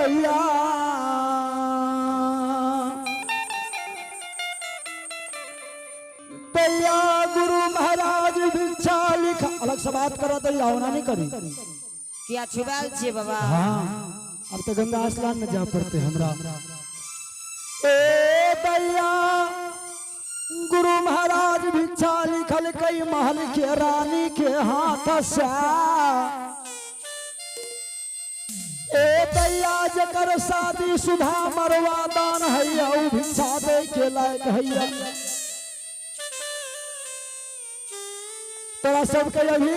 दैया दैया गुरु महाराज भिक्षा लिखा अलग से बात करा दैया होना नहीं करी क्या छुपाल छे बाबा। हाँ अब तो गंगा स्नान में जा पड़ते हमरा ए दैया गुरु महाराज भिक्षा लिखल कई महल के रानी के हाथ से ए दैया जकर शादी सुधा मरवा दान हैया उ भिक्षा दे के लायक हैया तोरा सबके अभी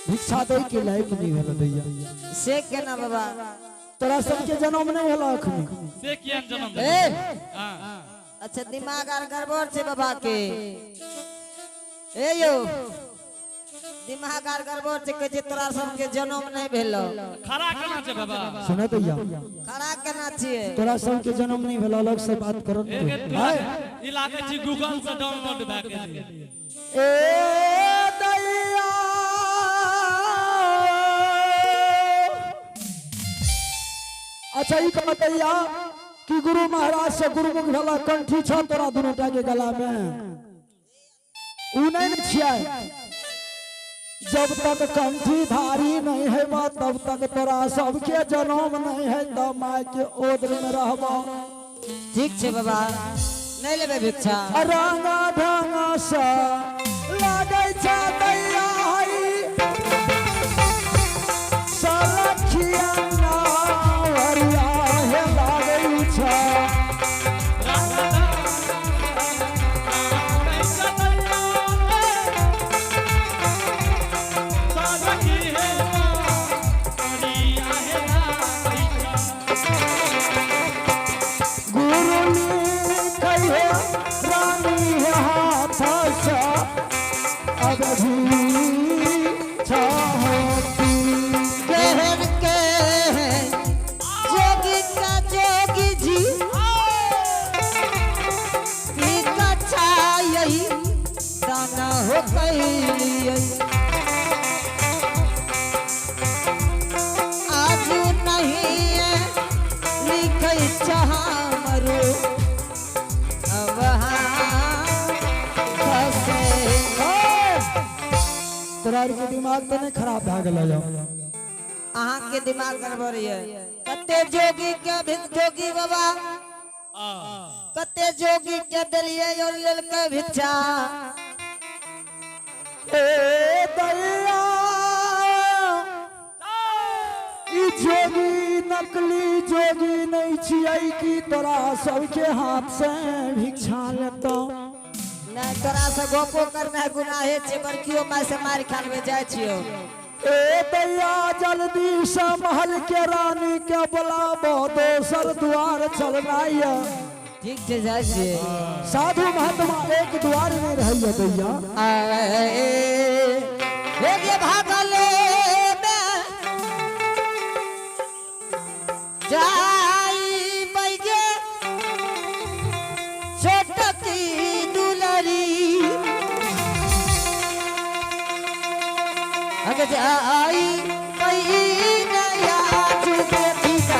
भिक्षा दे के लायक नहीं भेल दैया से केना बाबा तोरा सबके जन्म नहीं होला अखनी से किया जन्म अच्छा दिमाग आर गड़बड़ छे बाबा के ए यो दिमाग आर गड़बड़ छे के तोरा सबके जन्म नहीं भेलो खरा केना छे बाबा सुन दैया खरा केना छिए तोरा सबके जन्म नहीं भेल अलग से बात करो इलाके छी गूगल से डाउनलोड भए के ए दैया अच्छा ई कह दैया कि गुरु महाराज से गुरुमुख भला कंठी छ तोरा दुनूटा के गला में उ नहीं छिया जब तक कंठी धारी नहीं है तब तक तोरा सबके जन्म नहीं है तो माय के ओद्र में रहबा ठीक छे बाबा नहीं लेबे भिक्षा रंगा ढंगा से लागे छ दैया हई सलखिया नावरिया हे लागे छ कहन के जोगी का जोगी जी पीका छाई दाना हो कैलिए आज नहीं है लिखै चाह मरो अब तोरा के दिमाग तो नहीं खराब भ गेल अहाँ के दिमाग गड़बड़ है कते जोगी के जोगी बाबा कते जोगी के दलिए और ललके भिक्षा ए दैया ई जोगी नकली जोगी नहीं छियै कि तोरा सबके हाथ से भिक्षा लेतो नहीं तोरा से गपो करना गुनाहे छे बड़कियो माय से मार खानवे जाय छियो ए दैया जल्दी से महल के रानी के बुलाबो दोसर द्वार चलना ये ठीक छे जाय छिए साधु महात्मा एक द्वार में रहिए दैया हे गे भागले में जाई बैगे छोटकी दुलरी अगर आई कोई नया जुगे पिता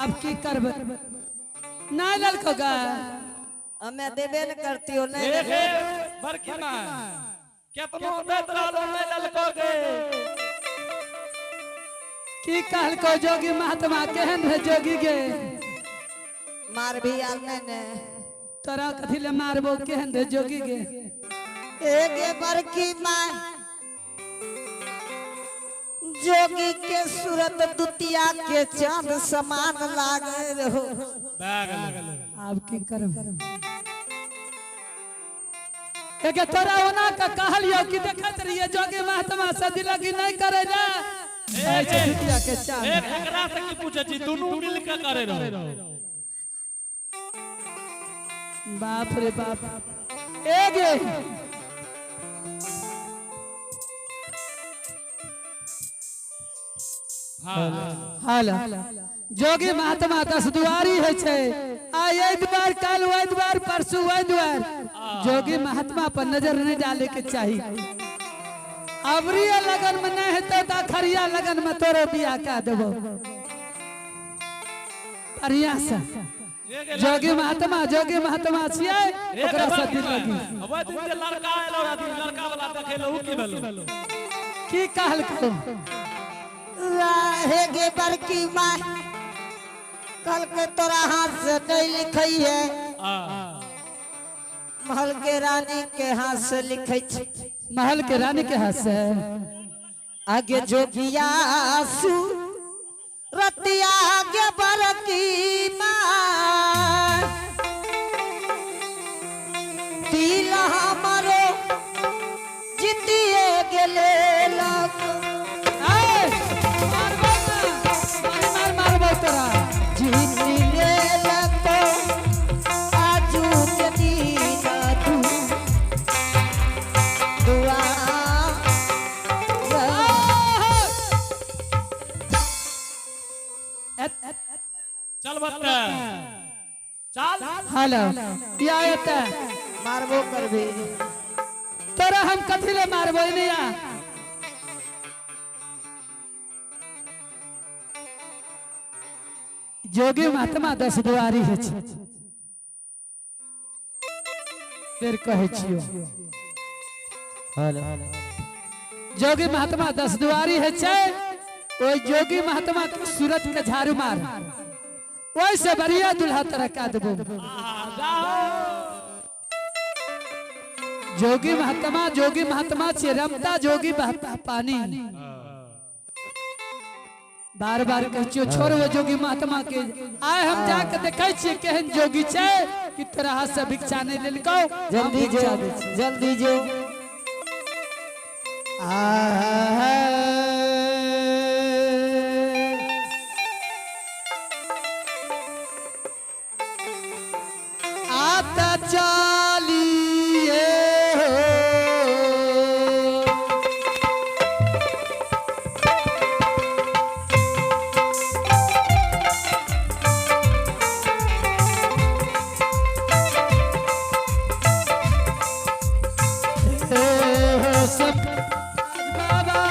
अब की करबे ना ललको गा हमें देबे न करती हो नहीं एक बड़की माँ केतनो देत रहलो नहीं ललकोगे की कहल को जोगी महात्मा केहन है जोगी गे मार भी आल नहीं ने तोरा कथी ले मारबो केहन है जोगी गे एक बड़की माँ जोगी के सूरत दुतिया के चांद समान लागे रहो बैग अब की करब एक तोरा ओना का कहलियो कि देखत रहिए जोगी महात्मा से दिलगी नहीं करे ना ऐसे दुतिया के चांद एक एकरा से की पूछे छी दोनों मिल के करे रहो बाप रे बाप ए गे हाल जोगी महात्मा 10 दुआरी है छे आ ये द्वार काल वो द्वार परसों वो द्वार जोगी महात्मा पर नजर नहीं डाले के चाहिए अबरिया लगन में नहीं है तो खरिया लगन में तोरो बियाह का देबो बढ़िया से जोगी महात्मा छियै ओकरा से दिल लगी अब दिन जे लड़का आइलो राती लड़का वाला देखेलो की भेलो की कहल को हे गे बड़की माँ कल के तोरा हाथ से नहीं लिखई है महल के रानी के हाथ से लिखई छी महल के रानी के हाथ से आगे जोगिया सु रतिया आगे बड़की माँ दिल हमारो जितिए गेले लग मारबो तोरा जितिए लगो आजू के दिन तू दुआ चल बत्ता चल हेलो या एते मारबो करबे तोरा हम कथी ले मारबो नहीं आ जोगी महात्मा 10 दुआरी है छे फेर कहै छियो जोगी महात्मा 10 दुआरी है छे ओई जोगी महात्मा के सूरत के झाड़ू मार ओई से बढ़िया दुल्हा तरह का देबो जोगी महात्मा छे रमता जोगी बहता पानी बार बार कहियो छोड़ो जोगी महात्मा के आए हम जाके देखै छियै केहन जोगी छे कि तोरा हाथ से भिक्षा नहीं लेलको जल्दी जो जल्दी जो आता चालिए सब बाबा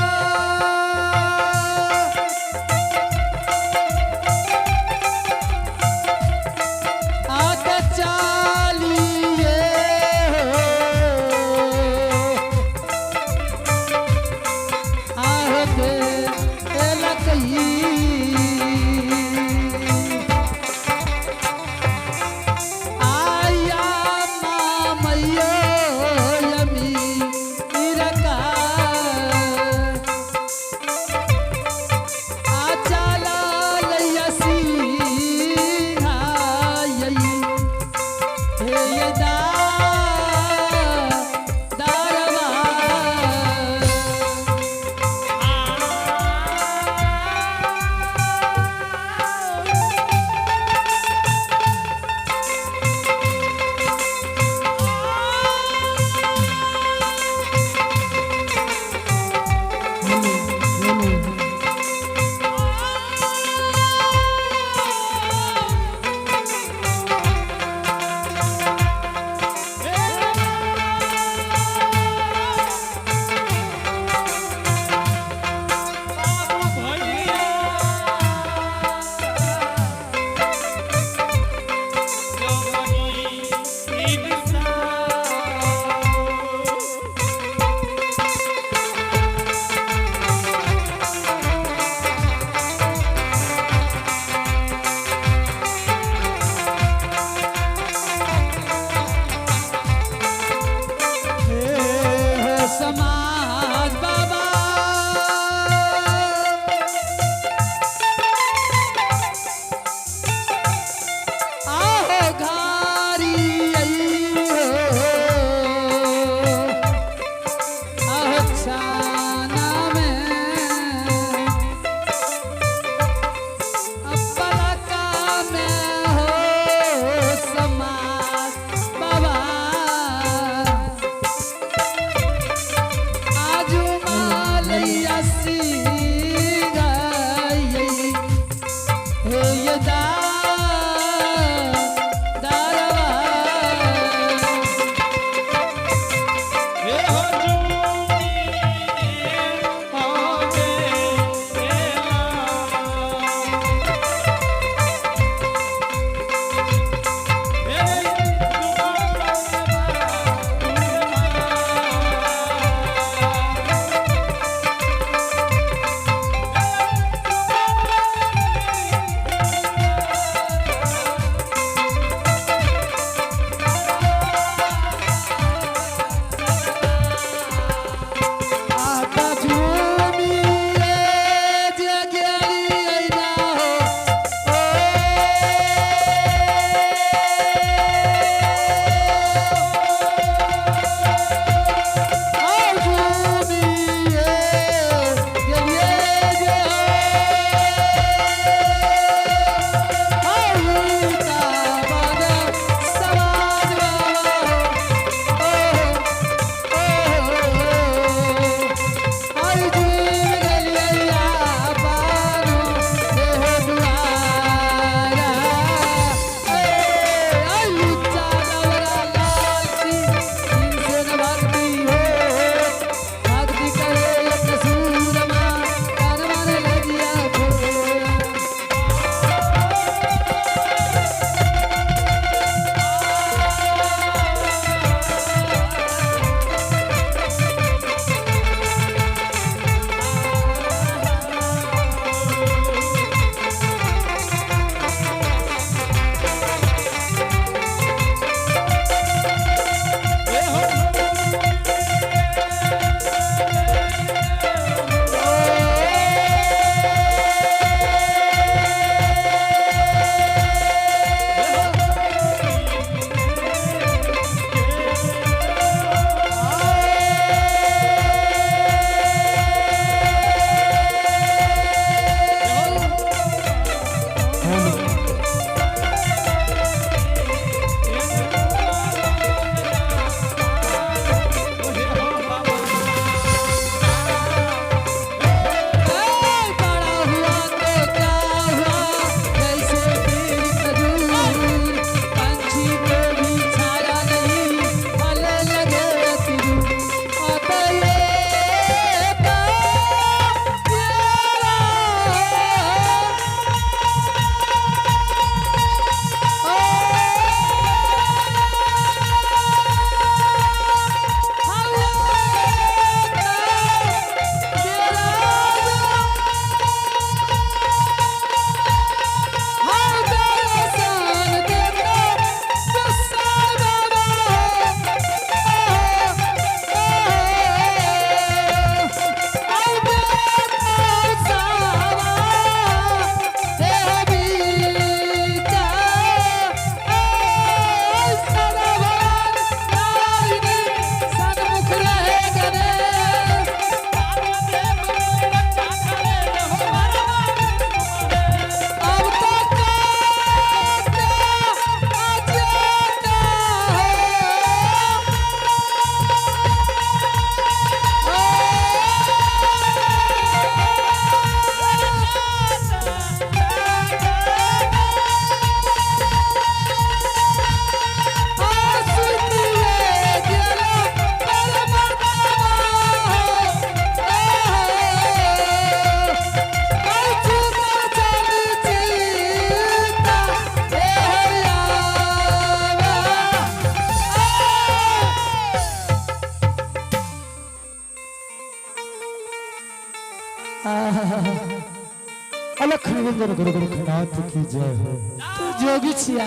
अलख निरंजन गुरु गोरखनाथ की जय हो। तू जोगी छिया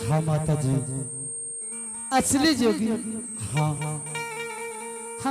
हाँ माता जी, असली जोगी। हाँ